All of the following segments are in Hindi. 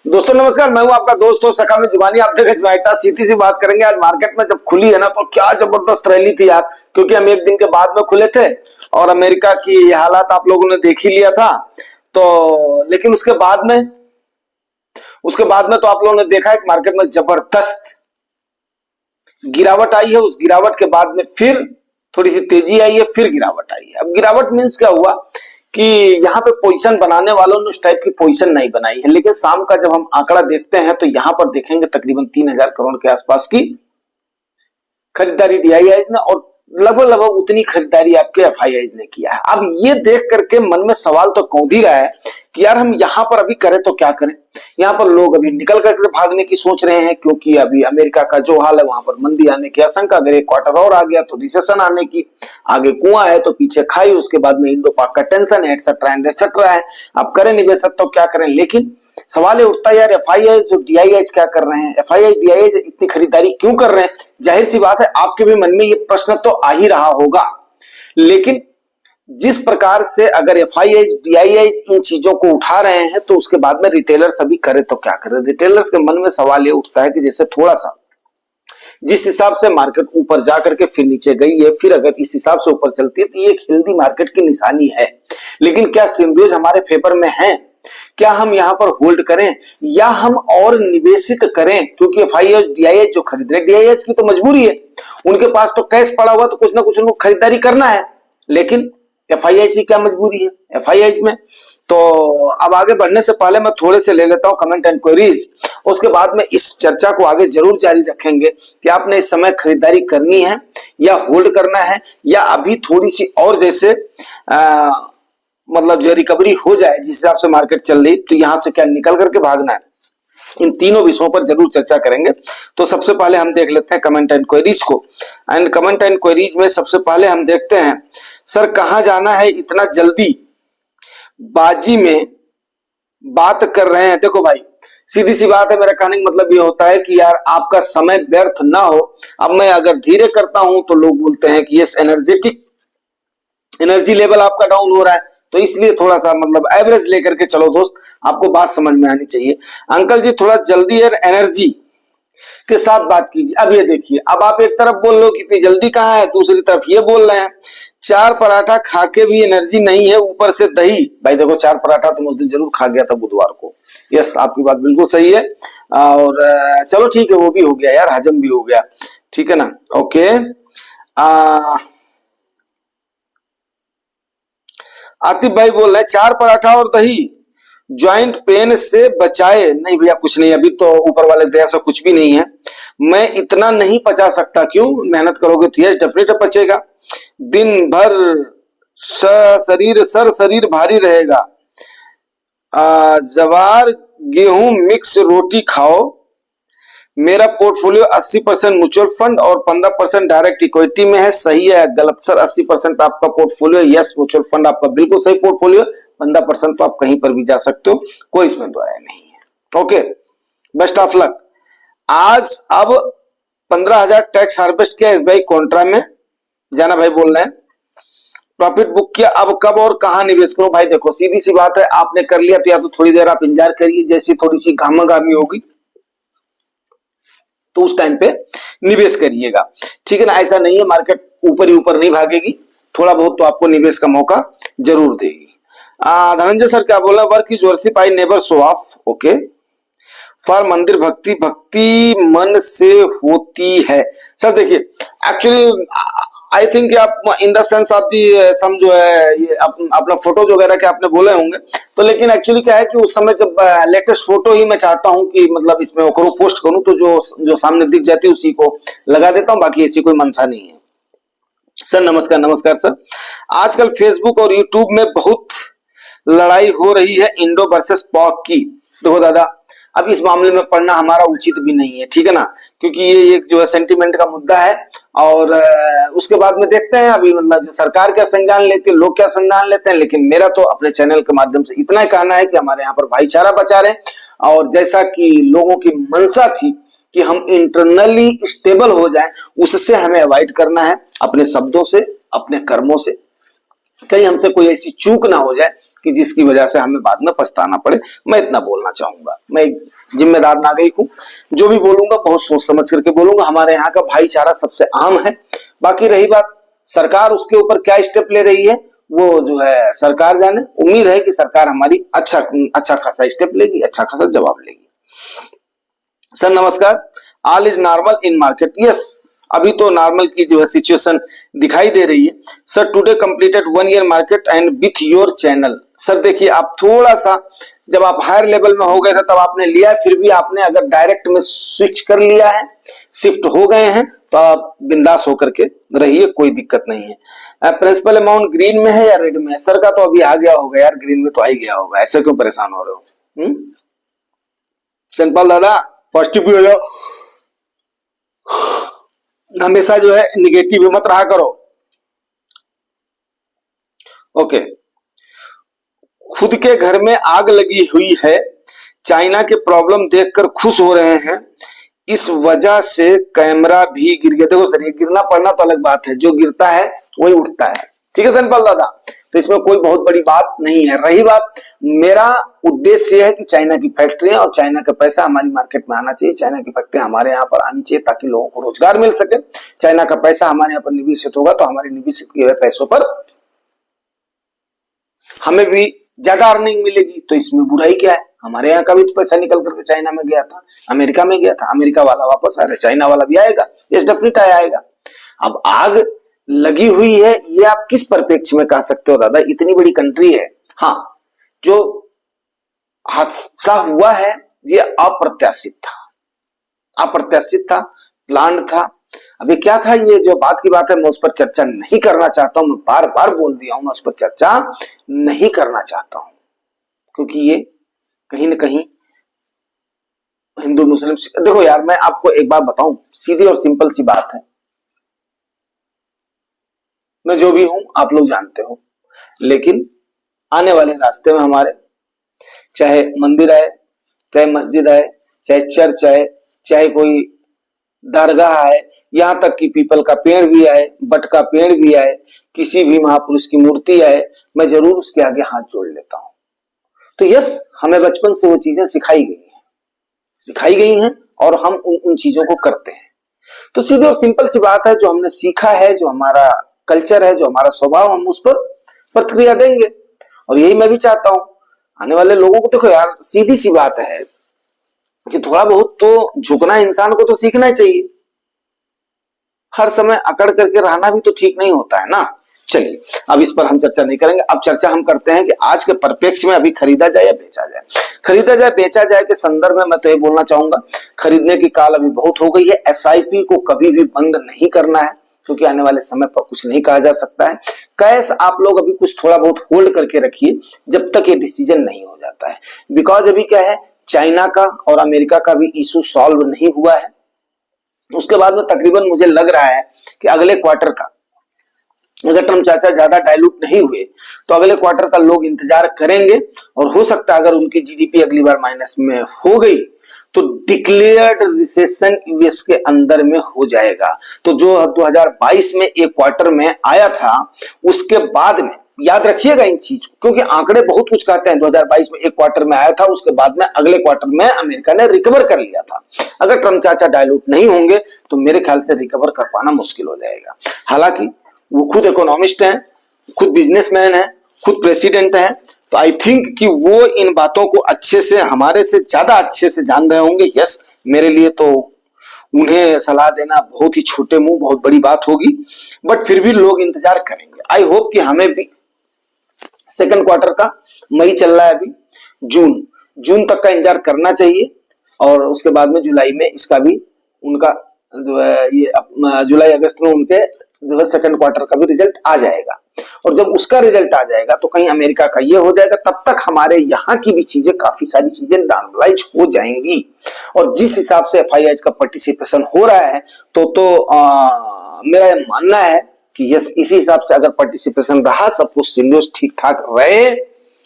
दोस्तों नमस्कार, मैं हूं आपका दोस्त और सखा में जुबानी। आप देखें ज्वाइंटा सीधी सी बात करेंगे। आज मार्केट में जब खुली है ना तो क्या जबरदस्त रैली थी यार, क्योंकि हम एक दिन के बाद में खुले थे और अमेरिका की ये हालात आप लोगों ने देख ही लिया था। तो लेकिन उसके बाद में तो आप लोगों ने देखा है कि मार्केट में जबरदस्त गिरावट आई है। उस गिरावट के बाद में फिर थोड़ी सी तेजी आई है, फिर गिरावट आई है। अब गिरावट मीन्स क्या हुआ कि यहाँ पे पोजीशन बनाने वालों ने उस टाइप की पोजीशन नहीं बनाई है, लेकिन शाम का जब हम आंकड़ा देखते हैं तो यहाँ पर देखेंगे तकरीबन 3000 करोड़ के आसपास की खरीदारी डीआईआई ने और लगभग लगभग उतनी खरीदारी आपके एफआईआई ने किया है। अब ये देख करके मन में सवाल तो कौंध ही रहा है कि यार हम यहाँ पर अभी करें तो क्या करें। यहाँ पर लोग अभी निकल करके भागने की सोच रहे हैं, क्योंकि अभी अमेरिका का जो हाल है वहां पर मंदी आने की आशंका, अगर एक क्वार्टर और आ गया तो रिसेशन आने की, आगे कुआं है तो पीछे खाई, उसके बाद में इंडो पाक का टेंशन है, एटसेट्रा है। अब करें निवेशक तो क्या करें। लेकिन सवाल ये उठता है यार एफआईआई जो डीआईआई क्या कर रहे हैं, एफआईआई डीआईआई इतनी खरीदारी क्यों कर रहे हैं। जाहिर सी बात है आपके भी मन में ये प्रश्न तो आ ही रहा होगा, लेकिन जिस प्रकार से अगर एफआईआई डीआईआई इन चीजों को उठा रहे हैं तो उसके बाद में रिटेलर्स अभी करे तो क्या करें। रिटेलर्स के मन में सवाल ये उठता है कि जैसे थोड़ा सा जिस हिसाब से मार्केट ऊपर जा करके फिर नीचे गई है, फिर अगर इस हिसाब से ऊपर चलती है तो ये एक हेल्दी मार्केट की निशानी है। लेकिन क्या सिंबीज हमारे फेवर में है, क्या हम यहाँ पर होल्ड करें या हम और निवेशित करें, क्योंकि एफआईआई डीआईआई जो खरीद रहे, डीआईआई की तो मजबूरी है, उनके पास तो कैश पड़ा हुआ तो कुछ ना कुछ उनको खरीदारी करना है। लेकिन एफआईआई की क्या मजबूरी है एफआईआई में। तो अब आगे बढ़ने से पहले मैं थोड़े से ले लेता हूं कमेंट एंड क्वेरीज, उसके बाद में इस चर्चा को आगे जरूर जारी रखेंगे कि आपने इस समय खरीदारी करनी है या होल्ड करना है, या अभी थोड़ी सी और जैसे मतलब जो रिकवरी हो जाए जिस हिसाब से मार्केट चल रही तो यहां से क्या निकल करके भागना है। इन तीनों विषयों पर जरूर चर्चा करेंगे। तो सबसे पहले हम देख लेते हैं कमेंट एंड क्वेरीज को। एंड कमेंट एंड क्वेरीज में सबसे पहले हम देखते हैं, सर कहां जाना है इतना जल्दी, बाजी में बात कर रहे हैं। देखो भाई सीधी सी बात है, मेरा कहने का मतलब ये होता है कि यार आपका समय व्यर्थ ना हो। अब मैं अगर धीरे करता हूं तो लोग बोलते हैं कि यस एनर्जी लेवल आपका डाउन हो रहा है, तो इसलिए थोड़ा सा मतलब एवरेज लेकर के चलो दोस्त, आपको बात समझ में आनी चाहिए। अंकल जी थोड़ा जल्दी और एनर्जी के साथ बात कीजिए। अब ये देखिए, अब आप एक तरफ बोल रहे हो कितनी जल्दी कहाँ है, दूसरी तरफ ये बोल रहे हैं 4 पराठा खा के भी एनर्जी नहीं है, ऊपर से दही। भाई देखो 4 पराठा तो उस दिन जरूर खा गया था बुधवार को। यस आपकी बात बिल्कुल सही है, और चलो ठीक है वो भी हो गया यार, हजम भी हो गया, ठीक है ना। ओके आतिफ भाई बोल रहे हैं 4 पराठा और दही ज्वाइंट पेन से बचाए। नहीं भैया कुछ नहीं, अभी तो ऊपर वाले दया से कुछ भी नहीं है। मैं इतना नहीं पचा सकता, क्यों, मेहनत करोगे तो यस डेफिनेटली पचेगा। दिन भर शरीर भारी रहेगा। जवार गेहूं मिक्स रोटी खाओ। मेरा पोर्टफोलियो 80% म्यूचुअल फंड और 15% डायरेक्ट इक्विटी में है। सही है गलत सर? 80% आपका पोर्टफोलियो, यस म्यूचुअल फंड आपका बिल्कुल सही पोर्टफोलियो, 15% तो आप कहीं पर भी जा सकते हो, कोई इसमें दो राय नहीं है। Okay best of luck. आज अब 15,000 टैक्स हार्वेस्ट किया एसबीआई कॉन्ट्रा में, जाना भाई बोल रहे हैं। प्रॉफिट बुक किया, अब कब और कहां निवेश करो। भाई देखो सीधी सी बात है, आपने कर लिया तो या तो थोड़ी देर आप इंतजार करिए, जैसी थोड़ी सी घामाघामी होगी तो उस टाइम पे निवेश करिएगा, ठीक है ना। ऐसा नहीं है मार्केट ऊपर ही ऊपर नहीं भागेगी, थोड़ा बहुत तो आपको निवेश का मौका जरूर देगी। धनंजय सर क्या बोला, work is worship I never show off. Okay for मंदिर भक्ति मन से होती है। सर देखिए एक्चुअली आई थिंक आप इन द सेंस आप भी सम जो है ये अपना फोटो वगैरह के आपने बोले होंगे, तो लेकिन एक्चुअली क्या है कि उस समय जब लेटेस्ट फोटो ही मैं चाहता हूं कि मतलब इसमें करूं, पोस्ट करूं, तो जो सामने दिख जाती है उसी को लगा देता हूं, बाकी ऐसी कोई मंशा नहीं है। सर नमस्कार। नमस्कार सर। आजकल फेसबुक और यूट्यूब में बहुत लड़ाई हो रही है इंडो वर्सेस पॉक की। देखो दादा अब इस मामले में पढ़ना हमारा उचित भी नहीं है, ठीक है ना, क्योंकि ये एक जो है सेंटीमेंट का मुद्दा है। और उसके बाद में देखते हैं अभी मतलब सरकार क्या संज्ञान लेती है, लोग क्या संज्ञान लेते हैं। लेकिन मेरा तो अपने चैनल के माध्यम से इतना ही कहना है कि हमारे यहाँ पर भाईचारा बचा रहे, और जैसा कि लोगों की मंशा थी कि हम इंटरनली स्टेबल हो जाएं, उससे हमें अवॉइड करना है, अपने शब्दों से अपने कर्मों से, कहीं हमसे कोई ऐसी चूक ना हो जाए कि जिसकी वजह से हमें बाद में पछताना पड़े। मैं इतना बोलना चाहूंगा। मैं एक जिम्मेदार नागरिक हूं, जो भी बोलूंगा बहुत सोच समझ करके बोलूंगा। हमारे यहाँ का भाईचारा सबसे आम है। बाकी रही बात सरकार, उसके ऊपर क्या स्टेप ले रही है वो जो है सरकार जाने। उम्मीद है कि सरकार हमारी अच्छा खासा स्टेप लेगी, अच्छा खासा जवाब लेगी। सर नमस्कार। All is normal in market? Yes, अभी तो नॉर्मल की जो है सिचुएशन दिखाई दे रही है। Sir today completed 1 year market and with your channel. Sir देखिए, आप थोड़ा सा जब आप हायर लेवल में हो गए थे तब आपने लिया है, फिर भी आपने अगर डायरेक्ट में स्विच कर लिया है, शिफ्ट हो गए हैं, तो आप बिंदास होकर के रहिए, कोई दिक्कत नहीं है। प्रिंसिपल अमाउंट ग्रीन में है या रेड में है? सर का तो अभी आ गया होगा यार, ग्रीन में तो आ ही गया होगा, ऐसे क्यों परेशान हो रहे हो? सिंपल दादा, पॉजिटिव भी हो जाओ, हमेशा जो है निगेटिव मत रहा करो। ओके। खुद के घर में आग लगी हुई है, चाइना के प्रॉब्लम देखकर खुश हो रहे हैं, इस वजह से कैमरा भी गिर गया। देखो सर, ये गिरना पड़ना तो अलग बात है, जो गिरता है वही उठता है, ठीक है सनपाल दादा, तो इसमें कोई बहुत बड़ी बात नहीं है। रही बात, मेरा उद्देश्य है कि चाइना की फैक्ट्रियां और चाइना का पैसा हमारी मार्केट में आना चाहिए, चाइना की फैक्ट्रियां हमारे यहाँ पर आनी चाहिए ताकि लोगों को रोजगार मिल सके। चाइना का पैसा हमारे यहाँ पर निवेशित होगा तो हमारे निवेशित किए हुए पैसों पर हमें भी ज्यादा अर्निंग मिलेगी, तो इसमें बुराई क्या है? हमारे यहाँ का भी तो पैसा निकल करके चाइना में गया था, अमेरिका में गया था, अमेरिका वाला वापस आ रहा है, चाइना वाला भी आएगा, यस डेफिनेट आएगा। अब आग लगी हुई है, ये आप किस परिप्रेक्ष्य में कह सकते हो दादा? इतनी बड़ी कंट्री है। हाँ, जो हादसा हुआ है ये अप्रत्याशित था, अप्रत्याशित था, प्लान्ड था। अभी क्या था, ये जो बात की बात है मैं उस पर चर्चा नहीं करना चाहता हूं, मैं बार बार बोल दिया हूं, मैं उस पर चर्चा नहीं करना चाहता हूं, क्योंकि ये कहीं ना कहीं हिंदू मुस्लिम। देखो यार, मैं आपको एक बात बताऊं, सीधी और सिंपल सी बात है, मैं जो भी हूं आप लोग जानते हो, लेकिन आने वाले रास्ते में हमारे चाहे मंदिर आए, चाहे मस्जिद आए, चाहे चर्च आए, चाहे कोई दरगाह आए, यहां तक कि पीपल का पेड़ भी आए, बट का पेड़ भी आए, किसी भी महापुरुष की मूर्ति आए, मैं जरूर उसके आगे हाथ जोड़ लेता हूं। तो यस, हमें बचपन से वो चीजें सिखाई गई हैं और हम उन चीजों को करते हैं। तो सीधी और सिंपल सी बात है, जो हमने सीखा है, जो हमारा कल्चर है, जो हमारा स्वभाव, हम उस पर प्रतिक्रिया देंगे। और यही मैं भी चाहता हूं आने वाले लोगों को। देखो यार, सीधी सी बात है कि थोड़ा बहुत तो झुकना इंसान को तो सीखना चाहिए, हर समय अकड़ करके रहना भी तो ठीक नहीं होता है ना। चलिए, अब इस पर हम चर्चा नहीं करेंगे। अब चर्चा हम करते हैं कि आज के परिप्रेक्ष्य में अभी खरीदा जाए या बेचा जाए। खरीदा जाए बेचा जाए के संदर्भ में मैं तो ये बोलना चाहूंगा, खरीदने की काल अभी बहुत हो गई है। एसआईपी को कभी भी बंद नहीं करना है, क्योंकि आने वाले समय पर कुछ नहीं कहा जा सकता है। कैश आप लोग अभी कुछ थोड़ा बहुत होल्ड करके रखिए जब तक ये डिसीजन नहीं हो जाता है। बिकॉज अभी क्या है, चाइना का और अमेरिका का भी इशू सॉल्व नहीं हुआ है। उसके बाद में तकरीबन मुझे लग रहा है कि अगले क्वार्टर का, अगर ट्रम्प चाचा ज्यादा डायलूट नहीं हुए तो अगले क्वार्टर का लोग इंतजार करेंगे। और हो सकता है अगर उनकी जीडीपी अगली बार माइनस में हो गई तो डिक्लेयर्ड रिसेशन यूएस के अंदर में हो जाएगा। तो जो 2022 में एक क्वार्टर में आया था, उसके बाद में याद रखिएगा इन चीज को, क्योंकि आंकड़े बहुत कुछ कहते हैं। 2022 में एक क्वार्टर में आया था, उसके बाद में अगले क्वार्टर में अमेरिका ने रिकवर कर लिया था। अगर ट्रम्प चाचा डायलूट नहीं होंगे तो मेरे ख्याल से रिकवर कर पाना मुश्किल हो जाएगा। हालांकि वो खुद इकोनॉमिस्ट हैं, खुद बिजनेसमैन हैं, खुद प्रेसिडेंट हैं, तो आई थिंक कि वो इन बातों को अच्छे से, हमारे से ज्यादा अच्छे से जान रहे होंगे। यस, मेरे लिए तो उन्हें सलाह देना बहुत ही छोटे मुंह बहुत बड़ी बात होगी, बट फिर भी लोग इंतजार करेंगे। आई होप कि हमें भी सेकंड क्वार्टर का, मई चल रहा है अभी, जून तक का इंतजार करना चाहिए। और उसके बाद में जुलाई में इसका भी उनका जो है, ये जुलाई अगस्त में उनके जो है सेकंड क्वार्टर का भी रिजल्ट आ जाएगा। और जब उसका रिजल्ट आ जाएगा तो कहीं अमेरिका का ये हो जाएगा, तब तक हमारे यहाँ की भी चीजें, काफी सारी चीजें नॉर्मलाइज हो जाएंगी। और जिस हिसाब से एफआईआई का पार्टिसिपेशन हो रहा है, तो मेरा यह मानना है कि यस, इसी हिसाब से अगर पार्टिसिपेशन रहा, सब कुछ सिंडियोस ठीक ठाक रहे,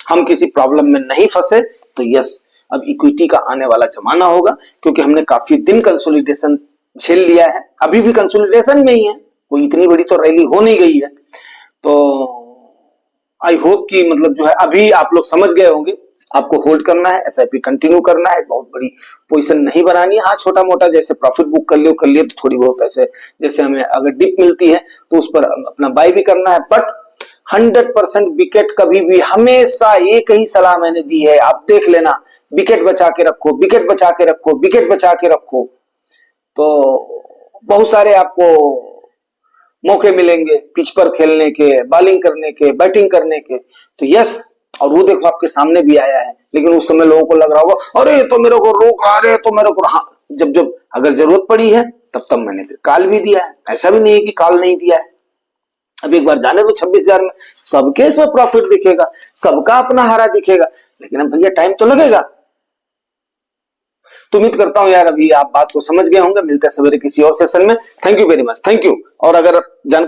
हम किसी प्रॉब्लम में नहीं फंसे, तो यस, अब इक्विटी का आने वाला जमाना होगा। क्योंकि हमने काफी दिन कंसोलिडेशन झेल लिया है, अभी भी कंसोलिडेशन में ही है, कोई इतनी बड़ी तो रैली हो नहीं गई है। तो आई होप कि मतलब जो है अभी आप लोग समझ गए होंगे, आपको होल्ड करना है, एसआईपी कंटिन्यू करना है, बहुत बड़ी पोजीशन नहीं बनानी है। हाँ, छोटा मोटा जैसे प्रॉफिट बुक कर लियो तो थोड़ी बहुत ऐसे जैसे हमें अगर डिप मिलती है तो उस पर अपना बाय भी करना है, बट 100% विकेट कभी भी, हमेशा एक ही सलाह मैंने दी है, आप देख लेना, विकेट बचा के रखो, विकेट बचा के रखो, विकेट बचा के रखो। तो बहुत सारे आपको मौके मिलेंगे पिच पर खेलने के, बॉलिंग करने के, बैटिंग करने के। तो यस, और वो देखो आपके सामने भी आया है, लेकिन उस समय लोगों को लग रहा होगा अरे तो मेरे को रोक रहा है, तो मेरे को, हाँ, जब जब अगर जरूरत पड़ी है तब मैंने कॉल भी दिया है, ऐसा भी नहीं है कि कॉल नहीं दिया है। अब एक बार जाने दो 26,000 में, सबके इसमें प्रॉफिट दिखेगा, सबका अपना हारा दिखेगा, लेकिन अब भैया टाइम तो लगेगा। तो उम्मीद करता हूं यार अभी आप बात को समझ गए होंगे। मिलते हैं सवेरे किसी और सेशन में। Thank you very much, thank you. और अगर जानकारी